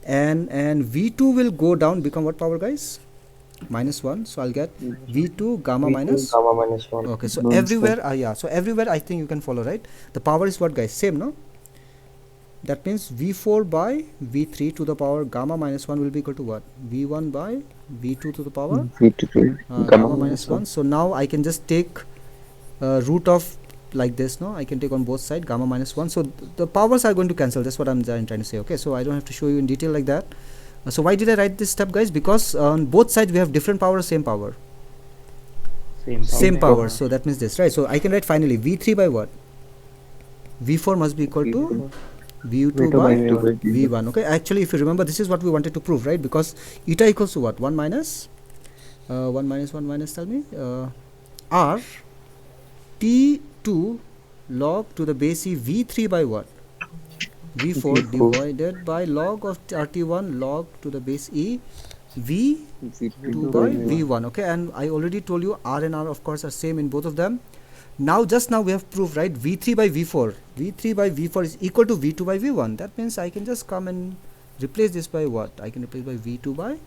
And V2 will go down, become what power, guys? Minus 1. So I'll get V2 gamma V2 minus. gamma minus 1. Okay, so everywhere, yeah, so everywhere I think you can follow, right? The power is what, guys? Same, no? That means V4 by V3 to the power gamma minus 1 will be equal to what? V1 by V2 to the power gamma minus 1. So now I can just take root of like this, no? I can take on both sides gamma minus 1. So the powers are going to cancel. That's what I'm trying to say. Okay, so I don't have to show you in detail like that. So why did I write this step, guys? Because on both sides we have different power, same power. Same power. So that means this, right? So I can write finally V3 by what? V4 must be equal to V2 by V1. Okay, actually if you remember, this is what we wanted to prove, right? Because eta equals to what? 1 minus 1 minus 1 minus, tell me, R T2 log to the base E V3 by what? V4 divided by log of RT1 log to the base E V2 by V1. Okay, and I already told you R and R of course are same in both of them. Now just now we have proved, right, V3 by V4 is equal to V2 by V1. That means I can just come and replace this by what? I can replace by V2 by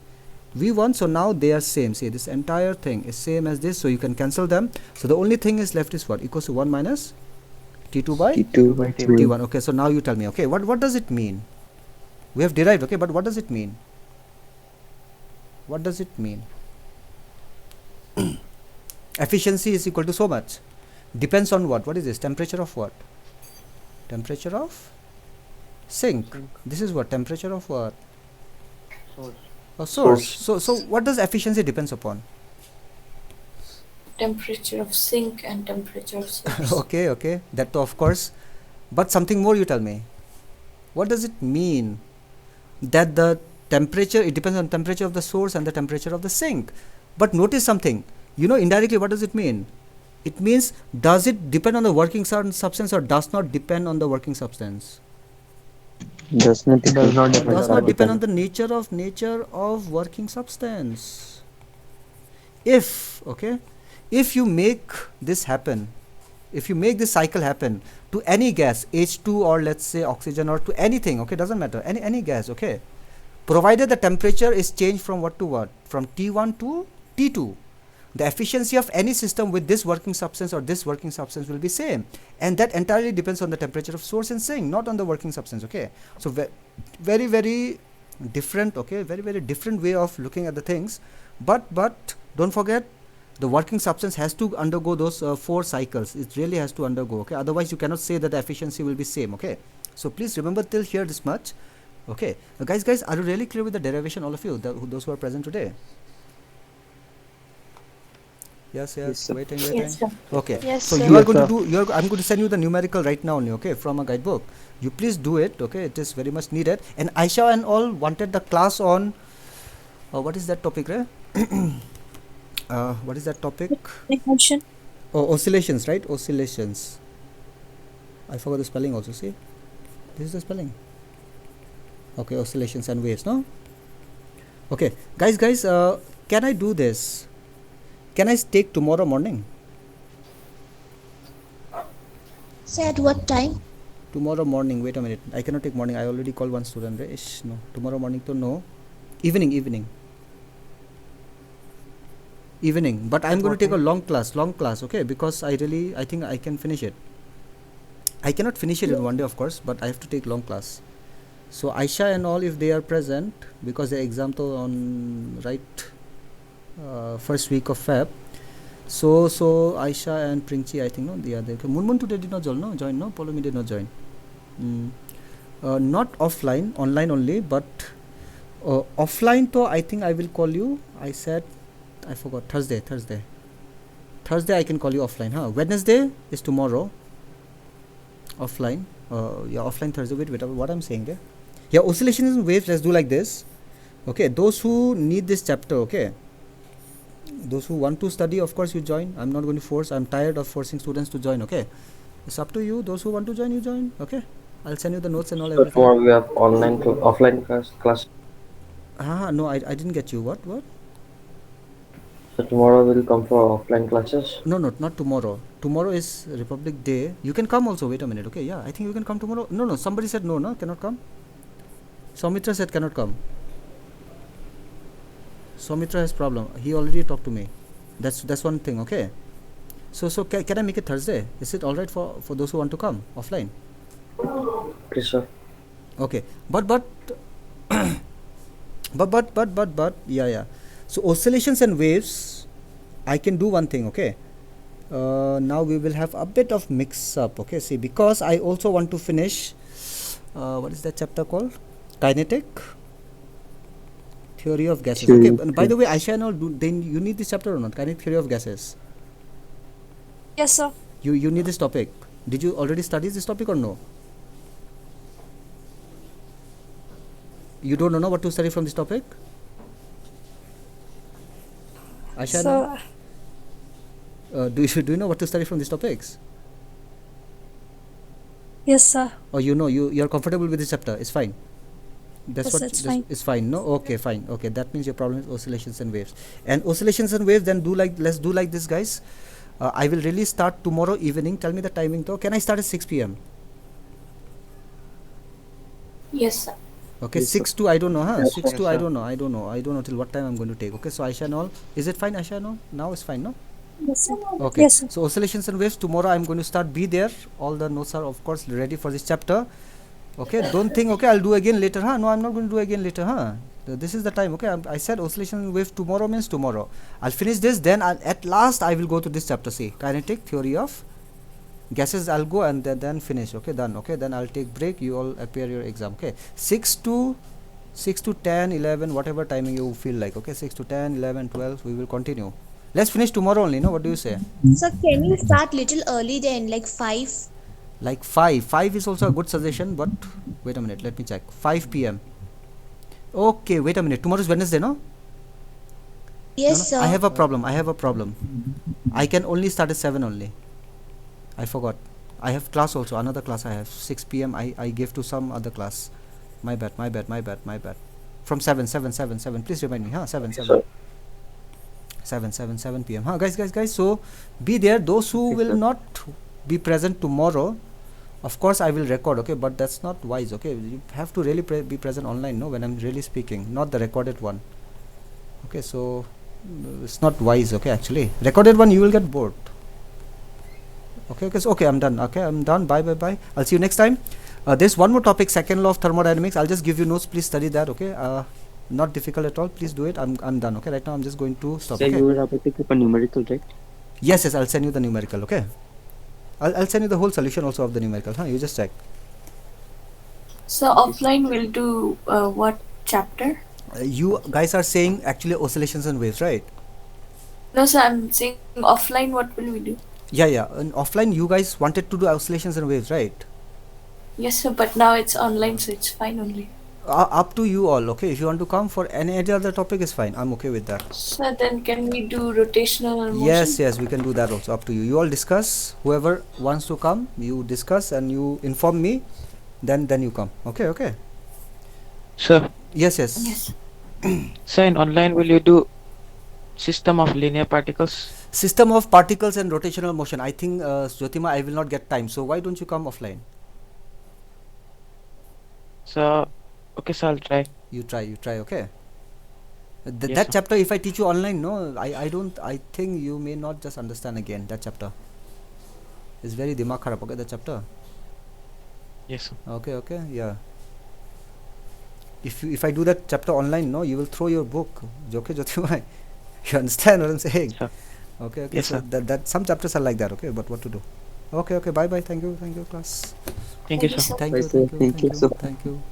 V1. So now they are same. See, this entire thing is same as this, so you can cancel them. So the only thing is left is what? Equals to 1 minus T2 by T1. Okay, so now you tell me, okay, what does it mean? We have derived, okay, but what does it mean? What does it mean? Efficiency is equal to so much. Depends on what? What is this? Temperature of what? Temperature of sink. This is what? Temperature of what? Source. So what does efficiency depends upon? Temperature of sink and temperature of source. Okay, that too, of course. But something more, you tell me. What does it mean that the temperature, it depends on temperature of the source and the temperature of the sink? But notice something, you know, indirectly what does it mean? It means, does it depend on the working substance or does not depend on the working substance? Does not depend On the nature of working substance. If you make this happen, if you make this cycle happen to any gas, H2 or let's say oxygen or to anything, okay, doesn't matter, any gas, okay, provided the temperature is changed from what to what, from T1 to T2, the efficiency of any system with this working substance or this working substance will be same, and that entirely depends on the temperature of source and sink, not on the working substance. Okay, so very different, okay, very different way of looking at the things, but don't forget, the working substance has to undergo those 4 cycles. It really has to undergo, okay, otherwise you cannot say that the efficiency will be same. Okay, so please remember till here this much. Okay, guys, are you really clear with the derivation, all of you, those who are present today? Yes, waiting. Yes, sir. Okay, Yes, so sir. you are going to do, I'm going to send you the numerical right now only, okay, from a guidebook. You please do it, okay, it is very much needed. And Aisha and all wanted the class on, what is that topic, right? What is that topic? Expansion. Oh, oscillations, right? Oscillations. I forgot the spelling also, see? This is the spelling. Okay, oscillations and waves, no? Okay, guys, can I do this? Can I take tomorrow morning? Say at what time? Tomorrow morning, wait a minute. I cannot take morning. I already called one student. No. Tomorrow morning to no. Evening. But I'm going to take a long class, okay? Because I think I can finish it. I cannot finish it in one day, of course, but I have to take long class. So Aisha and all, if they are present, because the exam to on right first week of Feb. So Aisha and Pringchi, I think no, they are there. Okay. Munmun today did not join, no. Polomi did not join. Not offline, online only, but offline. To I think I will call you. I said, I forgot. Thursday I can call you offline. Huh? Wednesday is tomorrow. Offline. Yeah, offline Thursday. Wait. What I'm saying there? Yeah, oscillations and waves. Let's do like this. Okay. Those who need this chapter. Okay. Those who want to study, of course, you join. I'm not going to force. I'm tired of forcing students to join. Okay. It's up to you. Those who want to join, you join. Okay. I'll send you the notes and all. So Everything. tomorrow we have offline class. No, I didn't get you. What? So tomorrow we'll come for offline classes. No, not tomorrow. Tomorrow is Republic Day. You can come also. Wait a minute. Okay. Yeah, I think you can come tomorrow. No. Somebody said no, cannot come. Soumitra said cannot come. Soumitra has problem. He already talked to me. That's one thing. Okay. So can I make it Thursday? Is it all right for those who want to come offline? Okay, sir. Okay. But yeah. So oscillations and waves, I can do one thing. Okay. Now we will have a bit of mix up. Okay. See, because I also want to finish. What is that chapter called? Kinetic. Theory of gases. Okay. And by the way, Aisha and all, then you need this chapter or not? Kinetic theory of gases. Yes, sir. You need this topic. Did you already study this topic or no? You don't know what to study from this topic? Aisha, So, do you know what to study from these topics? yes, sir. Or you are comfortable with this chapter? It's fine. Yes, it's fine. It's fine. No, okay, fine. Okay, that means your problem is oscillations and waves. And oscillations and waves. Then let's do like this, guys. I will really start tomorrow evening. Tell me the timing though. Can I start at 6 p.m.? Yes, sir. Okay, Yes, 6 to I don't know, huh? Yes, 6 sir. to I don't know till what time I'm going to take. Okay, so Aisha and all, is it fine, Aisha and all? Now it's fine, no? Yes, sir. Okay. Yes, sir. So oscillations and waves, tomorrow I'm going to start. Be there. All the notes are of course ready for this chapter. Okay, don't think okay I'll do again later, huh? No, I'm not going to do again later, huh? This is the time. Okay, I said oscillation and wave tomorrow means tomorrow. I'll finish this, then at last I will go to this chapter. See, kinetic theory of gases. I'll go and then finish. Okay, done. Okay, then I'll take break. You all appear your exam. Okay, 6 to 10, 11, whatever timing you feel like. Okay, 6 to 10, 11, 12. We will continue. Let's finish tomorrow only. No, what do you say? So can you start little early then, like 5? Like 5. 5 is also a good suggestion, but wait a minute. Let me check. 5 p.m. Okay, wait a minute. Tomorrow is Wednesday, no? Yes, No, sir. I have a problem. I can only start at 7 only. I forgot. I have class also. Another class I have. 6 p.m. I gave to some other class. My bad. From 7. Please remind me, huh? 7 p.m. Huh? Guys. So be there. Those who will not be present tomorrow, of course I will record. Okay, but that's not wise. Okay, you have to really be present online. No, when I'm really speaking, not the recorded one. Okay, so it's not wise. Okay, actually, recorded one you will get bored. Okay, I'm done. Bye. I'll see you next time. There's one more topic, second law of thermodynamics. I'll just give you notes. Please study that. Okay. Not difficult at all. Please do it. I'm done. Okay. Right now I'm just going to stop. So Okay. you will have to pick up a numerical, right? Yes. I'll send you the numerical. Okay. I'll send you the whole solution also of the numerical. Huh? You just check. So offline we'll do what chapter? You guys are saying actually oscillations and waves, right? No, sir. I'm saying offline. What will we do? Yeah. And offline, you guys wanted to do oscillations and waves, right? Yes, sir. But now it's online, so it's fine only. Up to you all. Okay. If you want to come for any other topic, is fine. I'm okay with that. So then can we do rotational motion? Yes, we can do that also. Up to you. You all discuss. Whoever wants to come, you discuss and you inform me. Then you come. Okay. So, Yes. Yes. so in online, will you do system of linear particles? System of particles and rotational motion. I think Jyotima, I will not get time. So why don't you come offline? So, okay, so I'll try. You try. Okay. Yes, That sir. chapter, if I teach you online, no, I don't. I think you may not just understand again that chapter. It's very dimag kharab. Okay, that chapter. Yes, sir. Okay, yeah. if I do that chapter online, no, you will throw your book. Okay, Jyotirmoy. You understand what I'm saying? Sir. Okay, Yes, so sir. that some chapters are like that. Okay, but what to do? Okay, bye, thank you, class. Thank you, Thank you, sir. sir. Thank Bye, you, sir. Thank you, sir. thank you.